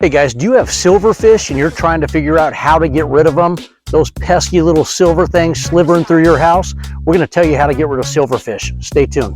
Hey guys, do you have silverfish and you're trying to figure out how to get rid of them? Those pesky little silver things slithering through your house? We're going to tell you how to get rid of silverfish. Stay tuned.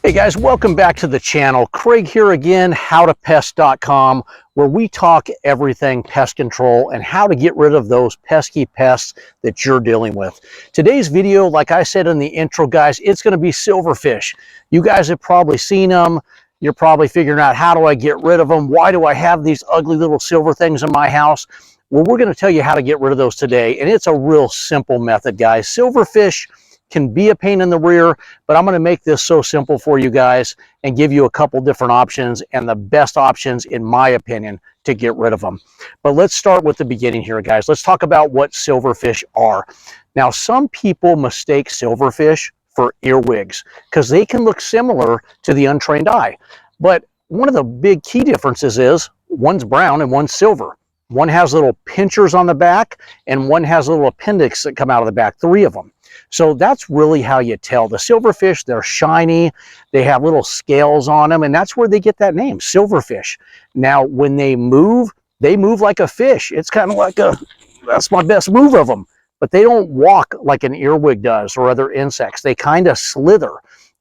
Hey guys, welcome back to the channel. Craig here again, howtopest.com, where we talk everything pest control and how to get rid of those pesky pests that you're dealing with. Today's video, like I said in the intro, guys, it's going to be silverfish. You guys have probably seen them. You're probably figuring out, how do I get rid of them? Why do I have these ugly little silver things in my house? Well, we're going to tell you how to get rid of those today, and it's a real simple method, guys. Silverfish can be a pain in the rear, but I'm going to make this so simple for you guys and give you a couple different options and the best options, in my opinion, to get rid of them. But let's start with the beginning here, guys. Let's talk about what silverfish are. Now, some people mistake silverfish for earwigs because they can look similar to the untrained eye. But one of the big key differences is one's brown and one's silver. One has little pinchers on the back and one has little appendix that come out of the back, 3 of them. So that's really how you tell. The silverfish, they're shiny, they have little scales on them, and that's where they get that name, silverfish. Now, when they move like a fish. It's kind of like that's my best move of them. But they don't walk like an earwig does or other insects. They kind of slither,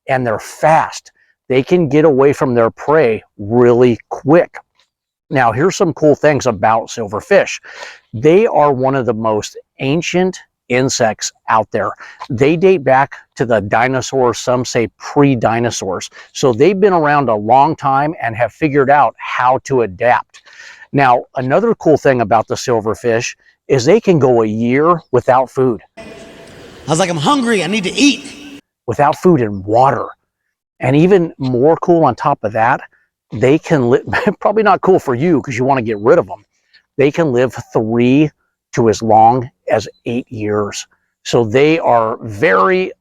and they're fast. They can get away from their prey really quick. Now, here's some cool things about silverfish. They are one of the most ancient insects out there. They date back to the dinosaurs, some say pre-dinosaurs. So they've been around a long time and have figured out how to adapt. Now, another cool thing about the silverfish is they can go a year without food. I was like, I'm hungry, I need to eat. Without food and water. And even more cool on top of that, they can live, probably not cool for you because you want to get rid of them. They can live 3 to as long as 8 years. So they are very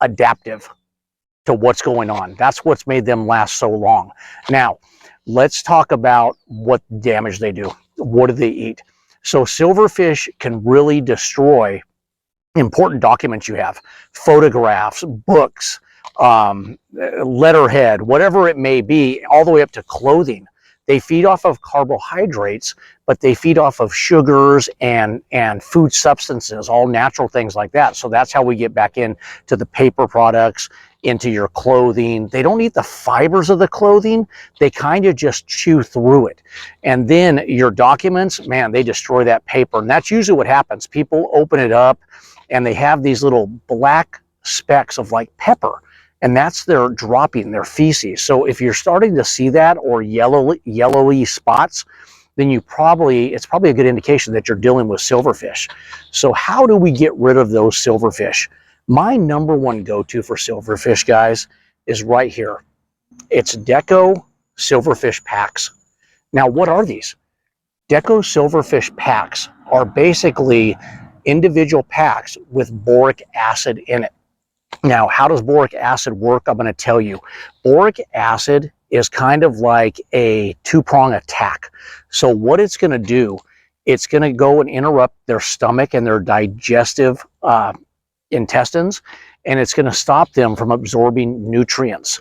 adaptive to what's going on. That's what's made them last so long. Now, let's talk about what damage they do. What do they eat? So silverfish can really destroy important documents you have, photographs, books, letterhead, whatever it may be, all the way up to clothing. They feed off of carbohydrates, but they feed off of sugars and food substances, all natural things like that. So that's how we get back into the paper products, into your clothing. They don't eat the fibers of the clothing. They kind of just chew through it. And then your documents, man, they destroy that paper. And that's usually what happens. People open it up and they have these little black specks of like pepper. And that's their dropping, their feces. So if you're starting to see that or yellowy spots, then it's probably a good indication that you're dealing with silverfish. So how do we get rid of those silverfish? My number one go-to for silverfish, guys, is right here. It's Dekko Silverfish Packs. Now, what are these? Dekko Silverfish Packs are basically individual packs with boric acid in it. Now, how does boric acid work? I'm going to tell you. Boric acid is kind of like a 2-prong attack. So what it's going to do, it's going to go and interrupt their stomach and their digestive intestines, and it's going to stop them from absorbing nutrients.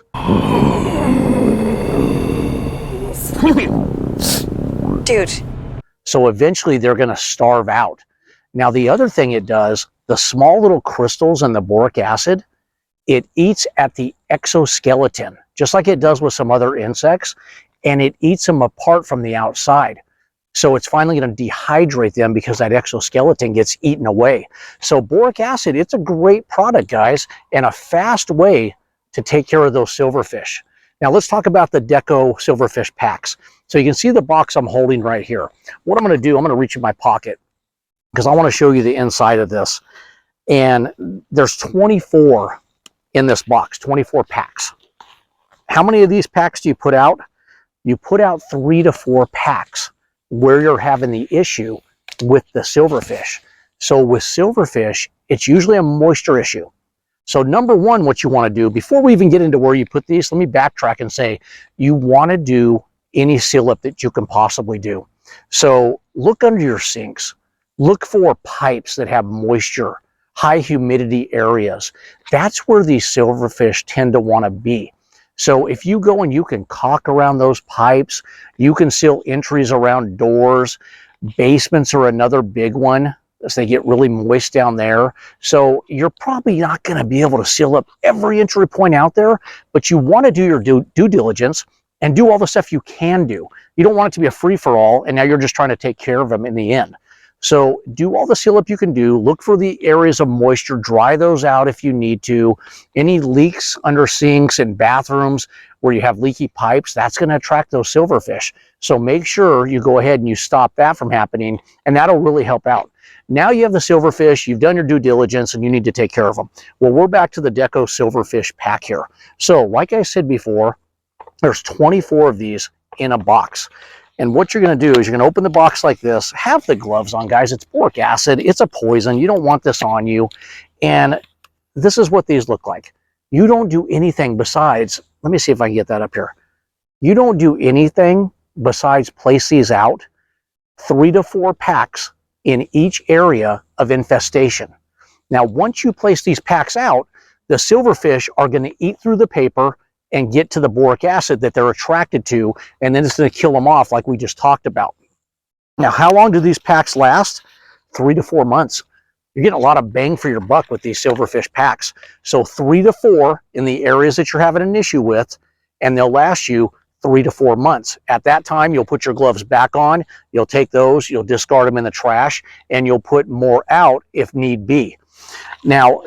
Dude. So eventually they're going to starve out. Now, the other thing it does, the small little crystals in the boric acid, it eats at the exoskeleton, just like it does with some other insects, and it eats them apart from the outside. So it's finally going to dehydrate them because that exoskeleton gets eaten away. So boric acid, it's a great product, guys, and a fast way to take care of those silverfish. Now let's talk about the Dekko Silverfish Packs. So you can see the box I'm holding right here. What I'm going to do, I'm going to reach in my pocket because I want to show you the inside of this. And there's 24 in this box, 24 packs. How many of these packs do you put out? You put out 3 to 4 packs where you're having the issue with the silverfish. So with silverfish, it's usually a moisture issue. So number one, what you want to do, before we even get into where you put these, let me backtrack and say, you want to do any sealup that you can possibly do. So look under your sinks. Look for pipes that have moisture, high humidity areas. That's where these silverfish tend to want to be. So if you go and you can caulk around those pipes, you can seal entries around doors. Basements are another big one as they get really moist down there. So you're probably not going to be able to seal up every entry point out there, but you want to do your due diligence and do all the stuff you can do. You don't want it to be a free-for-all, and now you're just trying to take care of them in the end. So do all the seal up you can do. Look for the areas of moisture. Dry those out if you need to. Any leaks under sinks and bathrooms where you have leaky pipes, that's going to attract those silverfish. So make sure you go ahead and you stop that from happening, and that'll really help out. Now you have the silverfish, you've done your due diligence, and you need to take care of them. Well, we're back to the Dekko Silverfish Pack here. So like I said before, there's 24 of these in a box. And what you're going to do is you're going to open the box like this. Have the gloves on, guys. It's boric acid. It's a poison. You don't want this on you. And this is what these look like. You don't do anything besides, let me see if I can get that up here. You don't do anything besides place these out, 3 to 4 packs in each area of infestation. Now, once you place these packs out, the silverfish are going to eat through the paper and get to the boric acid that they're attracted to, and then it's going to kill them off like we just talked about. Now, how long do these packs last? 3 to 4 months. You're getting a lot of bang for your buck with these silverfish packs. So 3 to 4 in the areas that you're having an issue with, and they'll last you 3 to 4 months. At that time, you'll put your gloves back on, you'll take those, you'll discard them in the trash, and you'll put more out if need be. Now,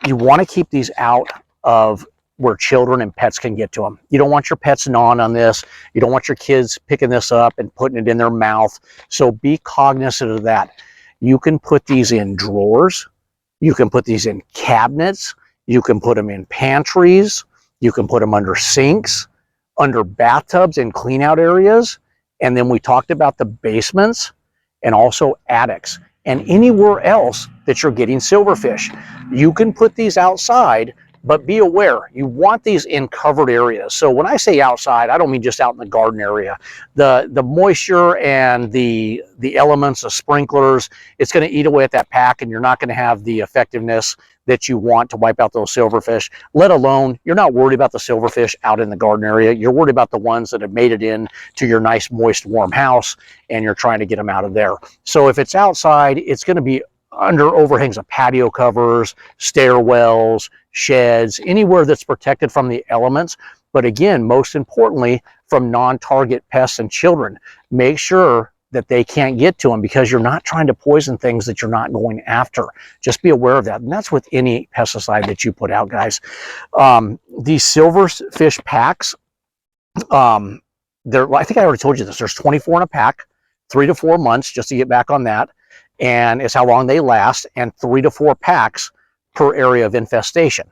you want to keep these out of where children and pets can get to them. You don't want your pets gnawing on this. You don't want your kids picking this up and putting it in their mouth. So be cognizant of that. You can put these in drawers. You can put these in cabinets. You can put them in pantries. You can put them under sinks, under bathtubs and clean out areas. And then we talked about the basements and also attics and anywhere else that you're getting silverfish. You can put these outside, but be aware, you want these in covered areas. So when I say outside, I don't mean just out in the garden area. The moisture and the elements, the sprinklers, it's going to eat away at that pack, and you're not going to have the effectiveness that you want to wipe out those silverfish. Let alone, you're not worried about the silverfish out in the garden area. You're worried about the ones that have made it in to your nice, moist, warm house, and you're trying to get them out of there. So if it's outside, it's going to be under overhangs of patio covers, stairwells, sheds, anywhere that's protected from the elements. But again, most importantly, from non-target pests and children. Make sure that they can't get to them, because you're not trying to poison things that you're not going after. Just be aware of that. And that's with any pesticide that you put out, guys. These silverfish packs, I think I already told you this. There's 24 in a pack, 3 to 4 months, just to get back on that. And it's how long they last, and 3 to 4 packs per area of infestation.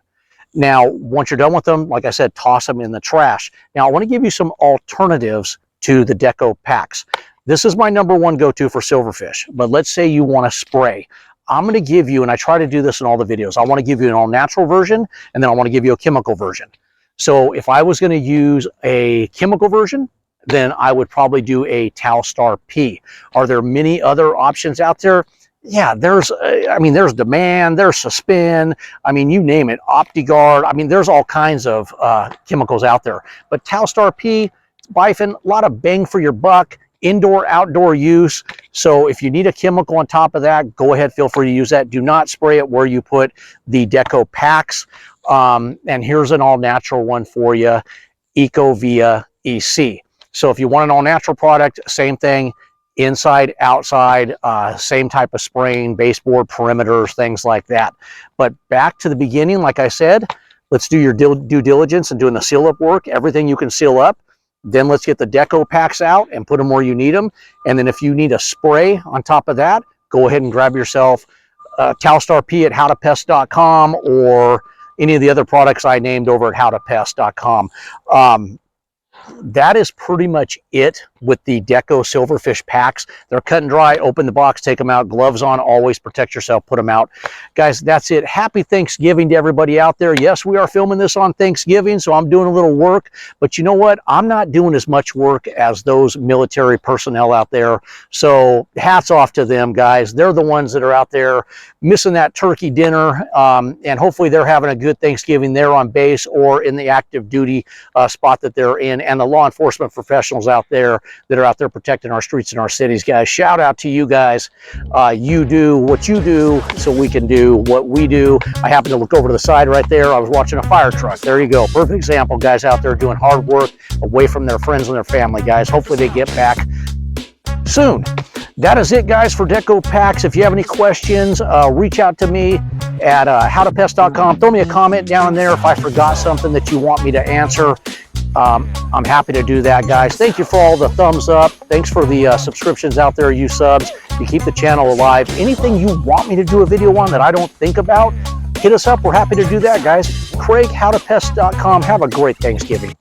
Now, once you're done with them, like I said, toss them in the trash. Now, I want to give you some alternatives to the Dekko Packs. This is my #1 go-to for silverfish, but let's say you want to spray. I'm going to give you, and I try to do this in all the videos, I want to give you an all-natural version, and then I want to give you a chemical version. So if I was going to use a chemical version, then I would probably do a Talstar P. Are there many other options out there? Yeah, there's Demand, there's Suspend, you name it, OptiGuard. There's all kinds of chemicals out there. But Talstar P, it's Bifin, a lot of bang for your buck, indoor, outdoor use. So if you need a chemical on top of that, go ahead, feel free to use that. Do not spray it where you put the Dekko Packs. And here's an all-natural one for you, Ecovia EC. So if you want an all-natural product, same thing, inside, outside, same type of spraying, baseboard perimeters, things like that. But back to the beginning, like I said, let's do your due diligence and doing the seal up work, everything you can seal up. Then let's get the Dekko Packs out and put them where you need them. And then if you need a spray on top of that, go ahead and grab yourself Talstar P at howtopest.com or any of the other products I named over at howtopest.com. that is pretty much it with the Dekko Silverfish Packs. They're cut and dry. Open the box, take them out, gloves on, always protect yourself, put them out. Guys, that's it. Happy Thanksgiving to everybody out there. Yes, we are filming this on Thanksgiving, so I'm doing a little work, but you know what? I'm not doing as much work as those military personnel out there, so hats off to them, guys. They're the ones that are out there missing that turkey dinner, and hopefully they're having a good Thanksgiving there on base or in the active duty spot that they're in, and the law enforcement professionals out there that are out there protecting our streets and our cities. Guys, shout out to you guys. You do what you do so we can do what we do. I happen to look over to the side right there. I was watching a fire truck. There you go. Perfect example. Guys out there doing hard work away from their friends and their family, guys. Hopefully they get back soon. That is it, guys, for Dekko Packs. If you have any questions, reach out to me at howtopest.com. Throw me a comment down there if I forgot something that you want me to answer. I'm happy to do that, guys. Thank you for all the thumbs up. Thanks for the subscriptions out there, you subs. You keep the channel alive. Anything you want me to do a video on that I don't think about, hit us up. We're happy to do that, guys. Craig, howtopest.com. Have a great Thanksgiving.